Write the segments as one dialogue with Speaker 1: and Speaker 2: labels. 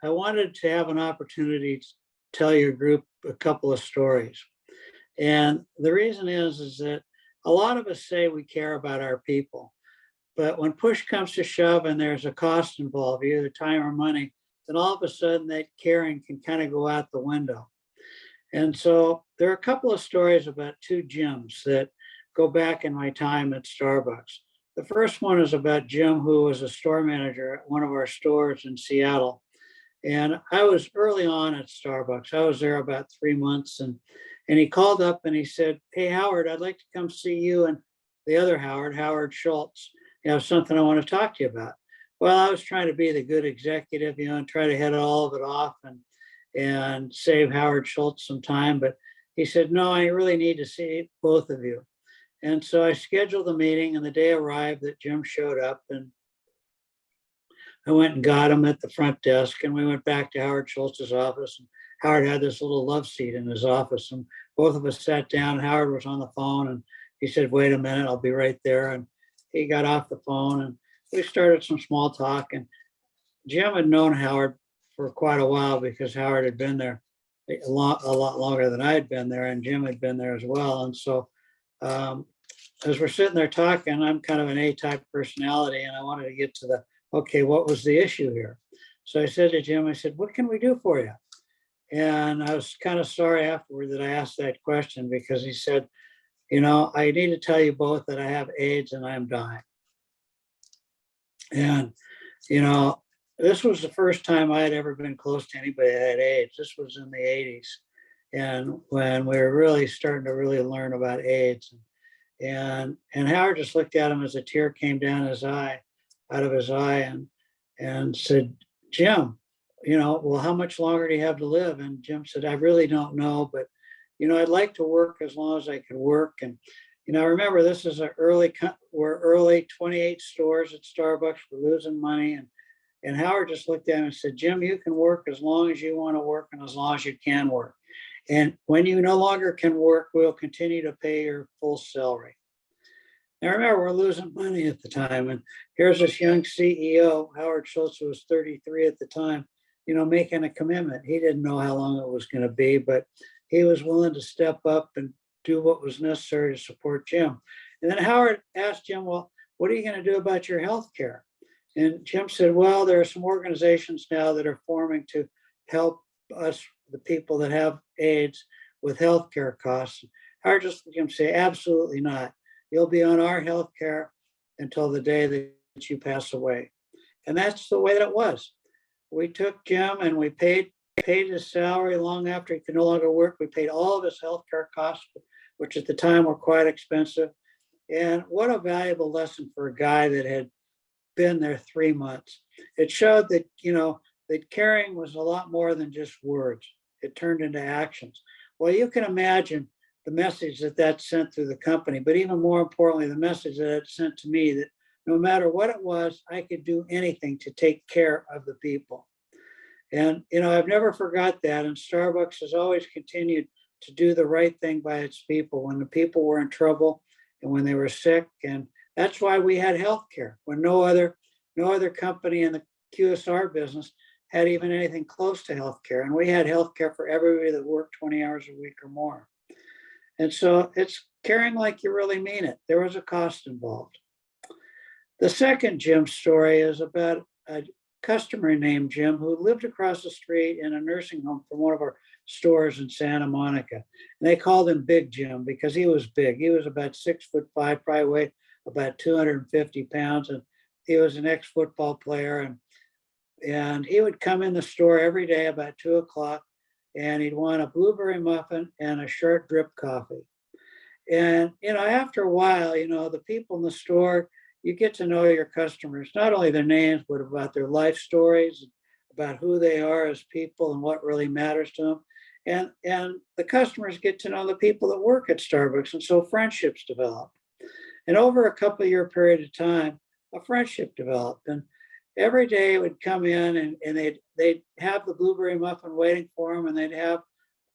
Speaker 1: I wanted to have an opportunity to tell your group a couple of stories. And the reason is that a lot of us say we care about our people, but when push comes to shove and there's a cost involved, either time or money, then all of a sudden that caring can kind of go out the window. And so there are a couple of stories about two Jims that go back in my time at Starbucks. The first one is about Jim, who was a store manager at one of our stores in Seattle. And I was early on at Starbucks. I was there about 3 months, and he called up and he said, "Hey, Howard, I'd like to come see you and the other Howard, Howard Schultz. You have something I want to talk to you about." Well, I was trying to be the good executive, and try to head all of it off and save Howard Schultz some time. But he said, "No, I really need to see both of you." And so I scheduled the meeting, and the day arrived that Jim showed up, and I went and got him at the front desk, and we went back to Howard Schultz's office. And Howard had this little love seat in his office, and both of us sat down. Howard was on the phone, and he said, "Wait a minute, I'll be right there." And he got off the phone, and we started some small talk. And Jim had known Howard for quite a while because Howard had been there a lot longer than I had been there, and Jim had been there as well. And so as we're sitting there talking, I'm kind of an A-type personality, and I wanted to get to okay, what was the issue here? So I said to Jim, I said, "What can we do for you?" And I was kind of sorry afterward that I asked that question, because he said, "I need to tell you both that I have AIDS and I'm dying." And, this was the first time I had ever been close to anybody that had AIDS. This was in the 80s. And when we were really starting to really learn about AIDS. And Howard just looked at him as a tear came down out of his eye, and said, "Jim, well, how much longer do you have to live?" And Jim said, "I really don't know, but, I'd like to work as long as I could work." And, remember, this is we're early 28 stores at Starbucks. We're losing money. And Howard just looked at him and said, "Jim, you can work as long as you want to work and as long as you can work. And when you no longer can work, we'll continue to pay your full salary." Now, remember, we're losing money at the time. And here's this young CEO, Howard Schultz, who was 33 at the time, making a commitment. He didn't know how long it was going to be, but he was willing to step up and do what was necessary to support Jim. And then Howard asked Jim, "Well, what are you going to do about your health care?" And Jim said, "Well, there are some organizations now that are forming to help us, the people that have AIDS, with healthcare costs." Howard just looked at him and say, "Absolutely not. You'll be on our healthcare until the day that you pass away." And that's the way that it was. We took Jim and we paid his salary long after he could no longer work. We paid all of his healthcare costs, which at the time were quite expensive. And what a valuable lesson for a guy that had been there 3 months. It showed that, that caring was a lot more than just words. It turned into actions. Well, you can imagine the message that sent through the company, but even more importantly, the message that it sent to me, that no matter what it was, I could do anything to take care of the people. And, I've never forgot that. And Starbucks has always continued to do the right thing by its people when the people were in trouble and when they were sick. And that's why we had healthcare when no other company in the QSR business had even anything close to healthcare. And we had healthcare for everybody that worked 20 hours a week or more. And so it's caring like you really mean it. There was a cost involved. The second Jim story is about a customer named Jim who lived across the street in a nursing home from one of our stores in Santa Monica. And they called him Big Jim because he was big. He was about 6'5", probably weighed about 250 pounds. And he was an ex-football player. And he would come in the store every day about 2:00, and he'd want a blueberry muffin and a short drip coffee. And, after a while, the people in the store, you get to know your customers, not only their names, but about their life stories, about who they are as people and what really matters to them. And the customers get to know the people that work at Starbucks. And so friendships develop. And over a couple of year period of time, a friendship developed. And every day it would come in and they'd have the blueberry muffin waiting for him, and they'd have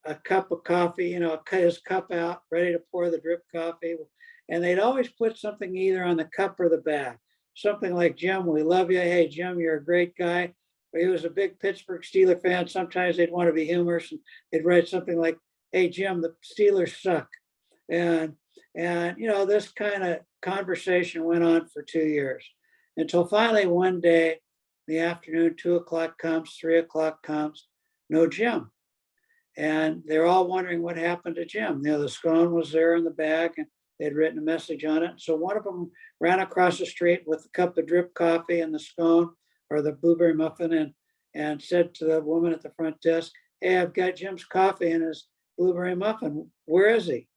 Speaker 1: a cup of coffee, cut his cup out, ready to pour the drip coffee. And they'd always put something either on the cup or the bag. Something like, "Jim, we love you. Hey, Jim, you're a great guy. he was a big Pittsburgh Steeler fan. Sometimes they'd want to be humorous and they'd write something like, "Hey Jim, the Steelers suck." And this kind of conversation went on for 2 years until finally one day in the afternoon, 2 o'clock comes, 3 o'clock comes, no Jim. And they're all wondering what happened to Jim. The scone was there in the bag and they'd written a message on it. So one of them ran across the street with a cup of drip coffee and the scone or the blueberry muffin and said to the woman at the front desk, "Hey, I've got Jim's coffee and his blueberry muffin. Where is he?"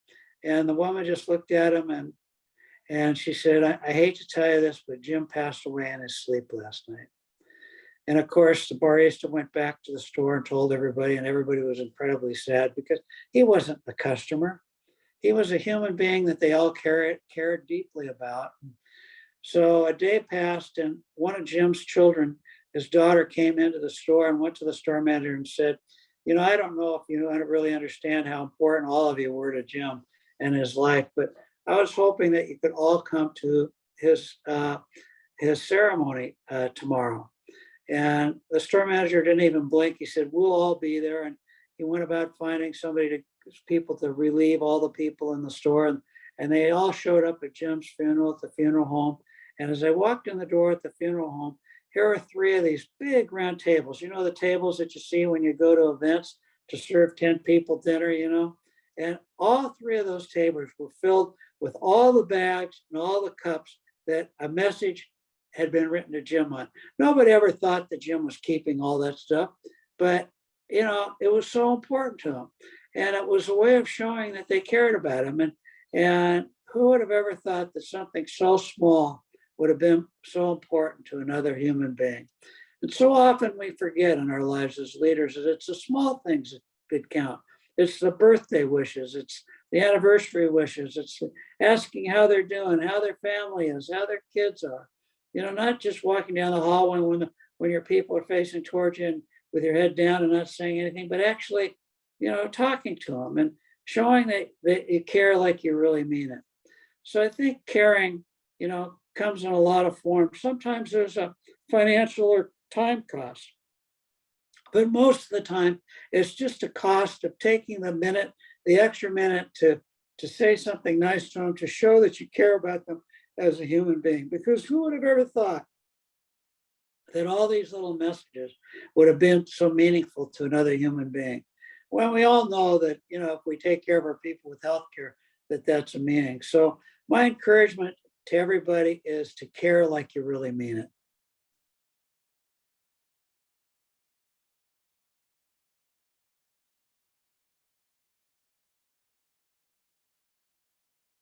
Speaker 1: And the woman just looked at him and she said, I hate to tell you this, but Jim passed away in his sleep last night. And of course, the barista went back to the store and told everybody, and everybody was incredibly sad because he wasn't the customer. He was a human being that they all cared deeply about. So a day passed, and one of Jim's children, his daughter, came into the store and went to the store manager and said, I don't know if you really understand how important all of you were to Jim and his life, but I was hoping that you could all come to his ceremony tomorrow. And the store manager didn't even blink. He said, "We'll all be there." And he went about finding people to relieve all the people in the store. And they all showed up at Jim's funeral at the funeral home. And as I walked in the door at the funeral home, here are 3 of these big round tables. The tables that you see when you go to events to serve 10 people dinner, And all 3 of those tables were filled with all the bags and all the cups that a message had been written to Jim on. Nobody ever thought that Jim was keeping all that stuff, but it was so important to him. And it was a way of showing that they cared about him. And who would have ever thought that something so small would have been so important to another human being? And so often we forget in our lives as leaders that it's the small things that count. It's the birthday wishes, it's the anniversary wishes, it's asking how they're doing, how their family is, how their kids are. Not just walking down the hallway when your people are facing towards you and with your head down and not saying anything, but actually, talking to them and showing that you care like you really mean it. So I think caring, comes in a lot of forms. Sometimes there's a financial or time cost, but most of the time it's just a cost of taking the extra minute to say something nice to them, to show that you care about them as a human being. Because who would have ever thought that all these little messages would have been so meaningful to another human being? Well, we all know that, if we take care of our people with healthcare, that's a meaning. So my encouragement to everybody is to care like you really mean it.